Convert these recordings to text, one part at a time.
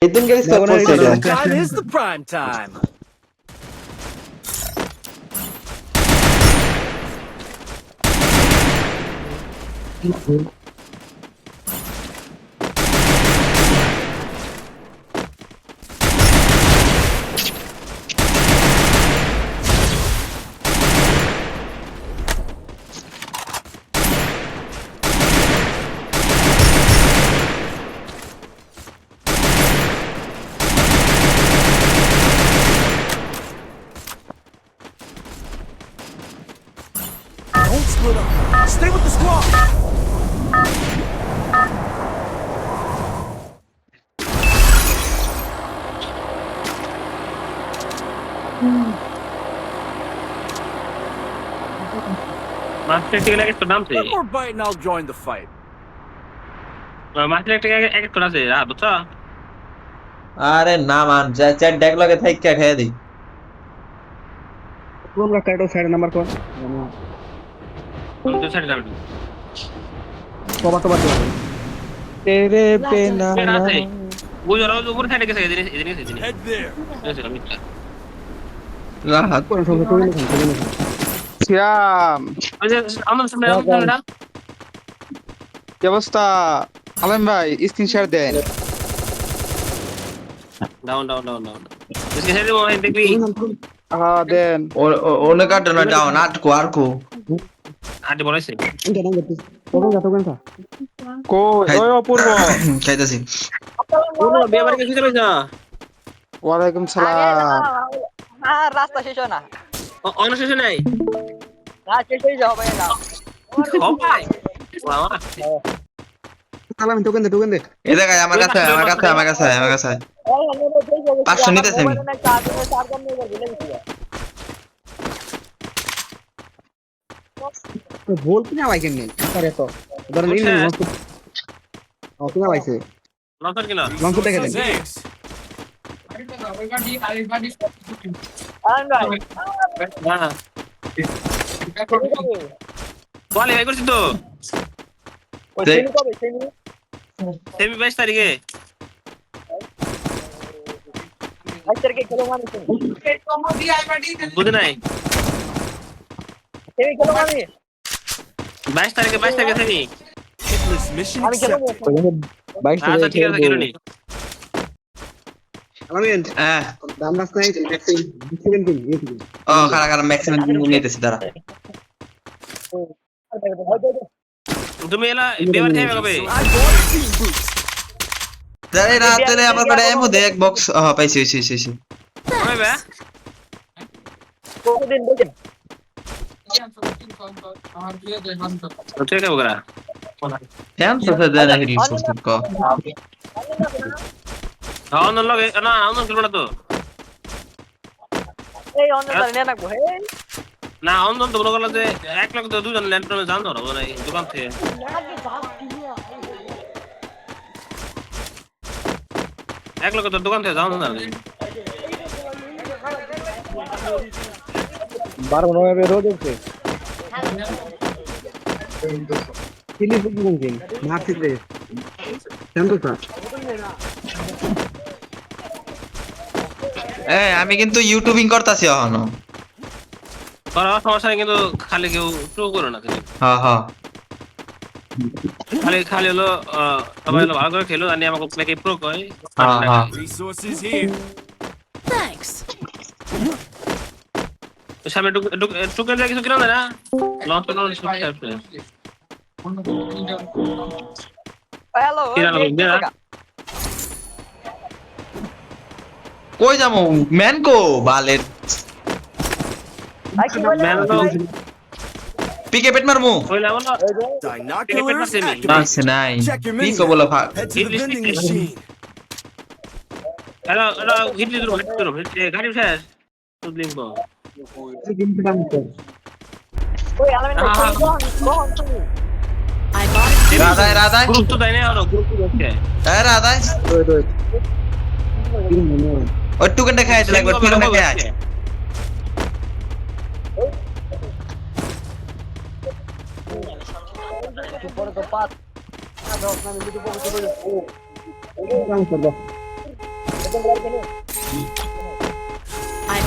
Ethan gets the first Prime season. time is the prime time. Don't split up. Stay with the squad. Master টিকে লাগে তো নাম আছে One more bite and I'll join the fight. Master টিকে এক তো আছে বুঝছো আরে না মান চার ডেক লগে থাইকা খেয়ে দিই। কোন রাস্তাটা সাইড নাম্বার কোন আমি তো সাইড যাবো কবার তো বাদ তেরে পেনা আছে বুঝো রোজ উপর সাইডে গেছে এদিকে Head there. রাহাত কোন সঙ্গে কোন সিয়াম আমার সামনে না কি অবস্থা? আলম ভাই স্ক্রিন শেয়ার দেন। ডাউন इसके साइड में देखबি হ্যাঁ দেন। ওনে কাট না ডাউন আটকো আরকো আটি বলাইছে কই ওই অপূর্ব। খাইতাছি। বিয়ে বাড়ি গেছিস না ওয়ালাইকুম সালাম। হ্যাঁ রাস্তা শেষ হয় না অন্য শেষ নাই না শেষ হয়ে যাও ভাই না সবাই বাবা সালাম টোকেন দে এই দেখ আমার কাছে 500 নিতেছে আমি। বল কিনা ভাই কেন আরে তো ধরেন এই ও কিনা ভাইছে লঞ্চার কিনা লঞ্চ দেখে দেন Thanks. হ্যাঁ বলে ভাই করছিস তো সেমি 22 তারিখে বুঝে নাই 22 তারিখে সেমি Hitless mission accepted. আচ্ছা ঠিক আছে গেলনি আমিন হ্যাঁ দাম রাস্তা নাই ম্যাক্সিমাম কিন ও খারা ম্যাক্সিমাম নিতেছি দাঁড়া। তুমি এলা বিয়ে বাড়ি যাবে কবে I bought a team boost. দাঁড়াই রাতে আমার কাছে এমো দেখ বক্স পাইছি কবে বে ঠিক আছে ওগরা ফ্যান তো দেন হেডি সিস্টেম কো অন্য লগে না অন্য করব না তো না অন্য তো বড় গলা যে এক লাখ তো দুজন ল্যান্ডনে জান ধরো না দোকান থেকে এক লাখ তো দোকান থেকে জান না 12 রোজ আছে কিলি ফুকিং কিন মার্কেট রে জানতো স্যার আমি কিন্তু ইউটিউবিং করতাছি এখনো। আর সমস্যা নেই কিন্তু খালি কেউ টু করো না হ্যাঁ খালি হলো সবাই হলো ভালো করে খেলো জানি আমাকে প্লেকে প্রো কয় হ্যাঁ Resources here. Thanks. সামনে টুকে কিছু কিনা না লঞ্চ করতে হ্যালো কই যামু ম্যান কো বালের পিকে পেট মারমু Binoculars activated. আছে নাই Check your কি menu. কো বলা Head to the vending machine. Hello হিটলি ধরো গাড়ি শেষ তো লিখব I bought a রাধাই গ্রুপ তো তাই না আর গ্রুপ আছে রাধাই ওই টুকেনটা খাইতে লাগবে টুকেনটা খাই I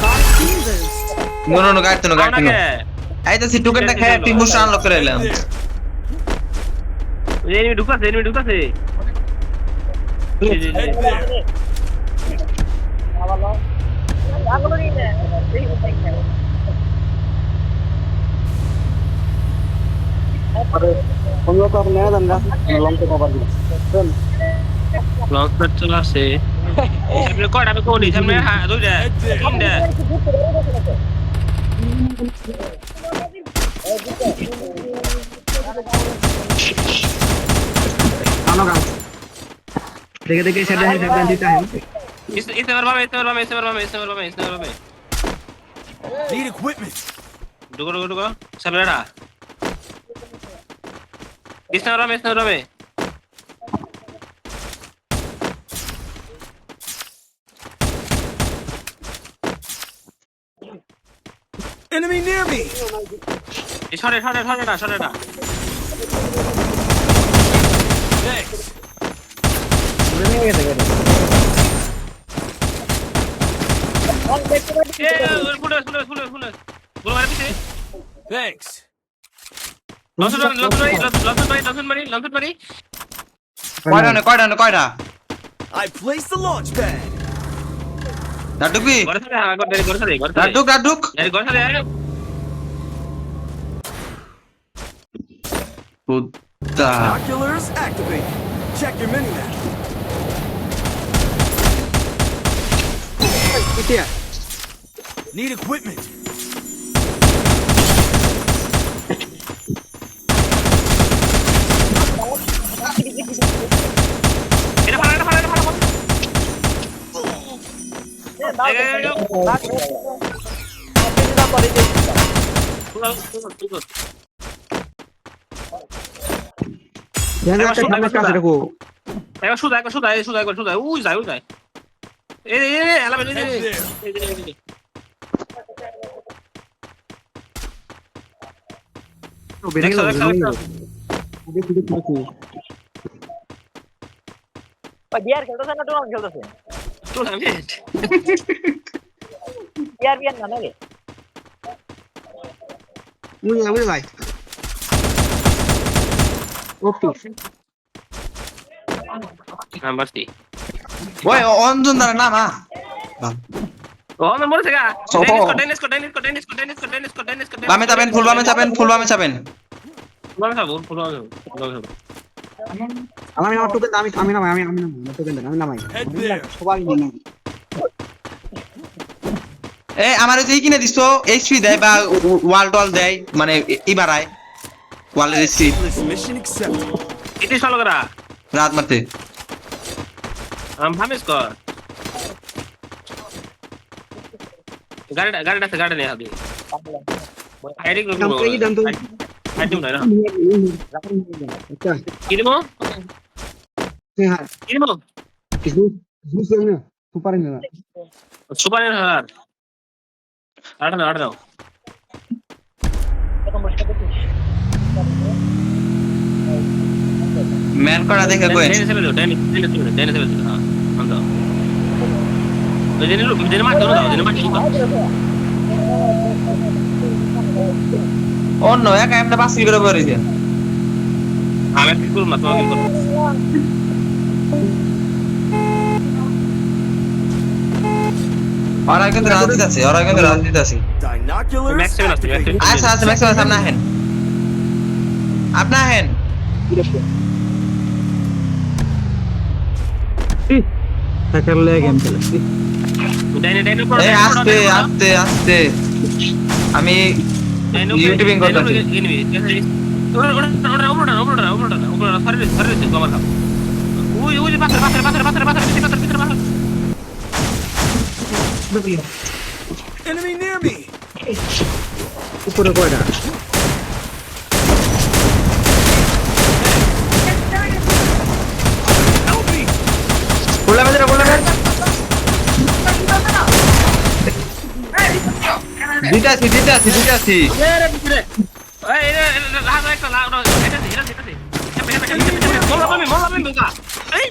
bought a team boost. নো গাইতো না গাইতো না আইতাছি টোকেনটা খাই একটু ইমোশন আনলক করে এলাম এনিমি ঢুকাছে Head there. অন্য তো আপনি নেন গাছ লঙ্কা কভার দিন লঞ্চ চলে আসে সামনে কয়টা আমি কোনি সামনে দুইটা তিনটা আনো গাছ দেখে দেখে সেটা দিতে হয় ইসমার বামে Need equipment. ঢুকো সামনে রা ইসমার বামে Enemy near me. এই সরে না Thanks. ফুলে গুলো মারে পিছে Thanks. লঞ্চ মারি কয়টা I placed the launch pad. ডাডুকি ঘরে সাথে ডাডুক পুত্তা Binoculars activated. Check your mini-map. Need equipment. এটা ফালা একবার সুদা উই যায় এই এলা বেলে Head there. বিয়ার খেলতেছে না টুর্নামেন্ট খেলতেছে টুর্নামেন্ট বিয়ার না নাকি ভাই ওকে নাম্বার 3 ওই অঞ্জন দাঁড়া না মা ও না মরে গেছে ডেনিস কো বামে যাবেন ফুল বামে যাবেন আমি আমার টোকেন আমি নামাই আমি টোকেন দেন আমি নামাই Head there. সবাই নামাই এ আমার যে কিনে দিছো এইচপি দেয় বা ওয়াল টল দেয় মানে ই বাড়ায় ওয়ালের স্পিড This mission accepted. এটি ফলো করা রাত মারতে ভামিস কর গাড়িটা নিয়ে হবে আইডি গ্রুপ এই দাম তো আইডি না আচ্ছা কিরমো হ্যাঁ কিরমো কিছু বুঝছ না সুপার না সুপারের হার আড়া দাও ম্যান করা দেখে কই ডেনিস সেভেল হ্যাঁ আন্দা ডেনিস মার দাও অন্য একা এমনি বাসিল করে পড়ে দিয়ে আমি কি করব না তোমাকে করব ওরা কিন্তু রাজনীতি আছে Binoculars Maximum activated. আচ্ছা ম্যাক্সিমাম আপনা হেন হ্যাকার লে গেম খেলে ডাইনে এই আস্তে আমি ইউটিউবিং করতেছি ওরা সারি তোমার কাম ওই পাথর Enemy near me. উপরে কয়টা Help me. দিতাছি এই লাগা একটা লাগা এটা মোলা পামি এই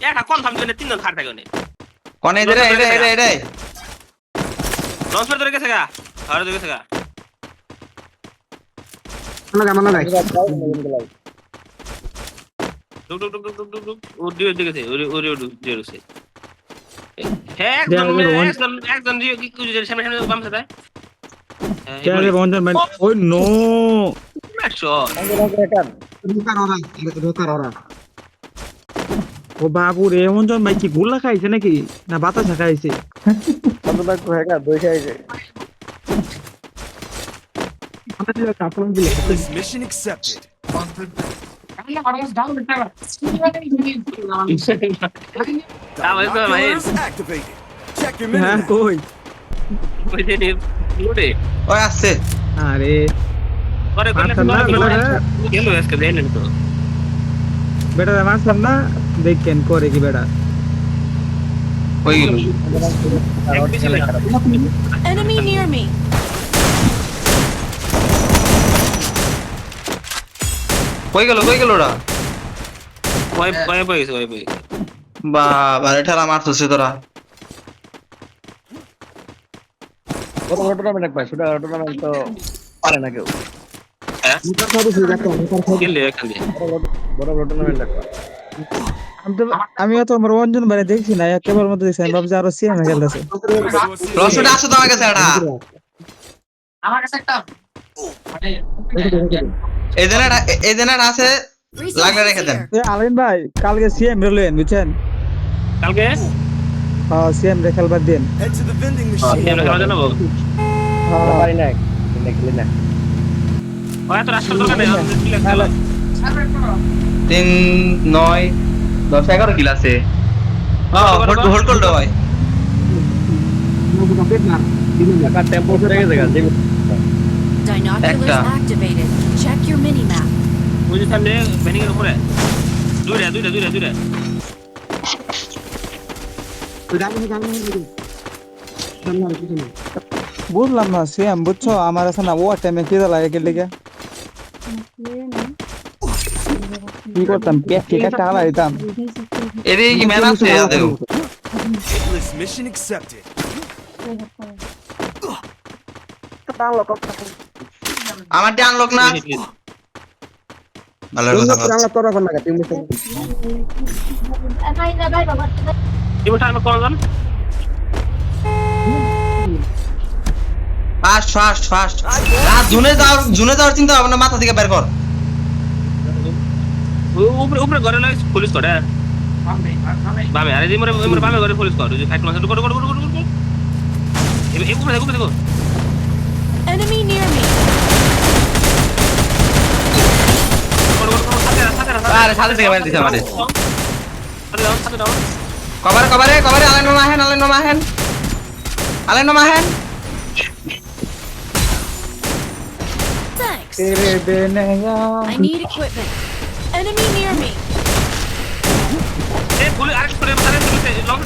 একটা কনফার্ম করে তিনজন খাট থাকে কোনে এরে লঞ্চ পর ধরে গেছে গা আর ধরে গেছে গা মানা নাই ডুক ডুক ডুক ডুক ডুক ডুক ও দিয়ে গেছে ওরে দিয়ে গেছে হ্যাঁ একদম কি সামনে বাম সাথে Carry Bonjan man. Oh no! Shot ঢোকার ওরা ও বাবু রে মঞ্জন ভাই কি গুলা খাইছে নাকি না বাতাসা খাইছে Mission accepted. Doors activated. Check your হ্যাঁ minimap. কই ওই যে লুটে ওই আসছে আরে করে গেল আজকে দেন তো বেটা মারছাম না দেখেন করে কি বেটা কই গেল Enemy near me. কই গেল ওরা ওই গেছে বাবা রে ঠেলা মারছছে তোরা টুর্নামেন্ট একবার শুধু টুর্নামেন্ট তো পারে না কেউ গেলে এখানে বড় টুর্নামেন্ট একবার আমিও তো আমার অঞ্জন ভাই দেখছি না একেবারে মতো দেখছি আমি ভাবছি আরো সিএম খেলতেছে রসটা আসো তো আমার কাছে এটা এই জেনার আছে লাগলে রেখে দেন আলাইন ভাই কালকে সিএম রেলেন বুঝছেন কালকে হ্যাঁ সিএম রে খেলবার দিন Head to the vending machine. আমরা খেলা জানাবো পারি না খেলে না ওই তো রাস্তা দরকার নেই 3 9 10 11 কিলো আছে হোল্ড করল ভাই টাকা টেম্পো করে গেছে গা Binoculars Ekta. activated. Check your minimap. ওই যে সামনে বেনিং এর উপরে দুইটা বুঝলাম না সিএম বুঝছো আমার আছে না ও টাইমে কি লাগে কি লেগে কি করতাম ঠিক একটা হালা দিতাম এদিকে কি ম্যান আছে দেখো Hitless mission accepted. আমার ডে আনলক না ভালো কথা তোরা কোন লাগা টিম কি বলছ আমি কোন জান ফাস্ট রাত জুনে যাওয়ার চিন্তা ভাবনা মাথা থেকে বের কর উপরে ঘরে লাগে পুলিশ করে বামে আরে মোরে বামে ঘরে পুলিশ করে যে ফাইট মাসে করে এই উপরে দেখো Enemy near me. আরে সাথে থেকে বের দিছে আমারে সাথে দাও কভারে আলেন মাহেন Thanks. তেরে বেনয়া I need equipment. Enemy near me. এই পুলিশ আরেক করে লং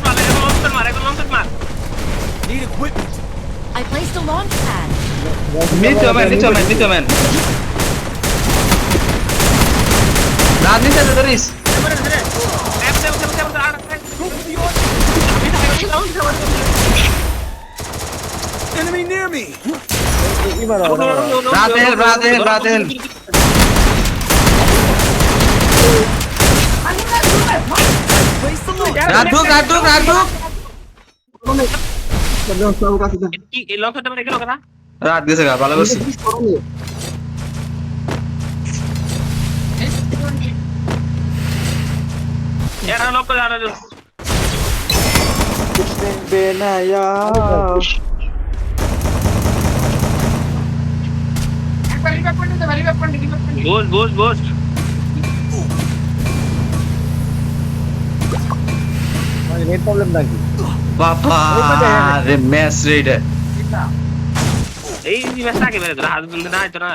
মার Need equipment. I placed a launch pad. নিচো ম্যান রাত নিচে ধরিস Enemy near me. রাতেল Place the launch. রাত ঢুক কি এই লংটা মানে গেল কথা রাত গেছে গা ভালো করছিস এরা লক করে আর বেনয়া বস নেট প্রবলেম নাকি বাবা রে ম্যাচ রেড এই ম্যাচটা কে বেরে হাত বন্ধ না তো না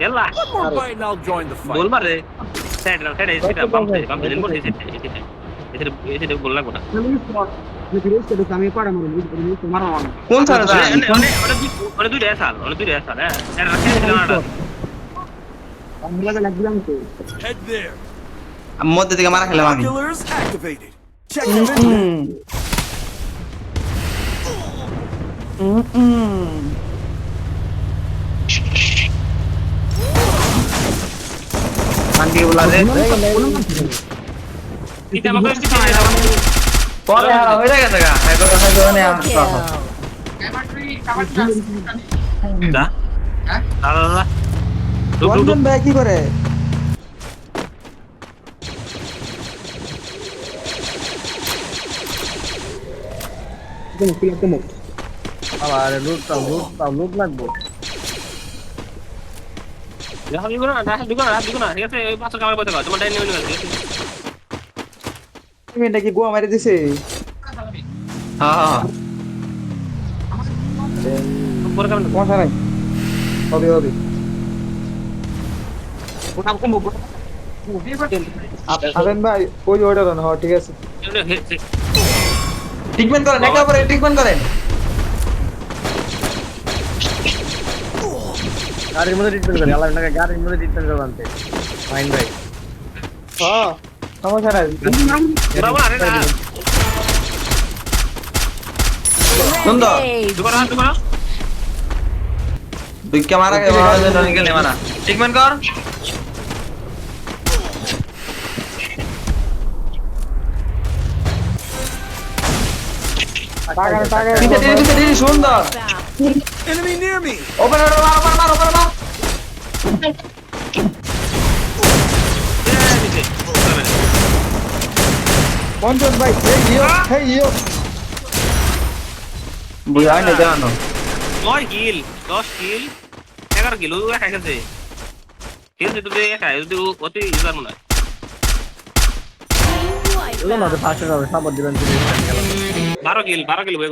এলা One more bite and I'll join the fight. গোল মারে সাইড এটা বাম দিন বল এটা গোল লাগবে না আমি পাড়া মারো কোন ছাড়া অনেক দুইটা সাল হ্যাঁ এটা রাখতে দিলাম না আমি লাগা লাগলাম তো Head there. মধ্যে থেকে মারা খেলাম আমি। Binoculars activated. Check your vision. শান্তি বলা রে এটা আমাকে পরে হারা হয়ে গেছে গা এখন মানে Kill. দা দাদা অঞ্জন ভাই কি করে আবার লুট লাগবো। দেখা দিগো না ঠিক আছে ওই পাঁচটা কামাই পয়সা তোমার ডাইনি নিয়ে গেছে তুমি নাকি গোয়া মারি দিছে হ্যাঁ পরে কারণ সমস্যা নাই হবে হবে আবেন ভাই ওই অর্ডার না হ্যাঁ ঠিক আছে ট্রিটমেন্ট করেন একে অপরের ট্রিটমেন্ট করেন গাড়ির মধ্যে ট্রিটমেন্ট করে আলাদা টাকা গাড়ির মধ্যে ট্রিটমেন্ট করে আনতে ফাইন ভাই। হ্যাঁ সমস্যা নাই বাবা আরে না সুন্দর Grenade. দুবার দুই ক্যামেরা কে মারা জন্য নিকে মারা ট্রিটমেন্ট কর টাকা পিছে সুন্দর Fast. Enemy near me. Open মার অঞ্জন ভাই হেই ইয়ো বুঝাই না জানো 9 কিল 10 কিল 11 কিল ওই একা গেছে কিল দিতে দে একা যদি অতি ইউজার মনে হয় Wipe এগুলো না out. তো ফার্স্ট হবে সাপোর্ট দিবেন 12 কিল হয়ে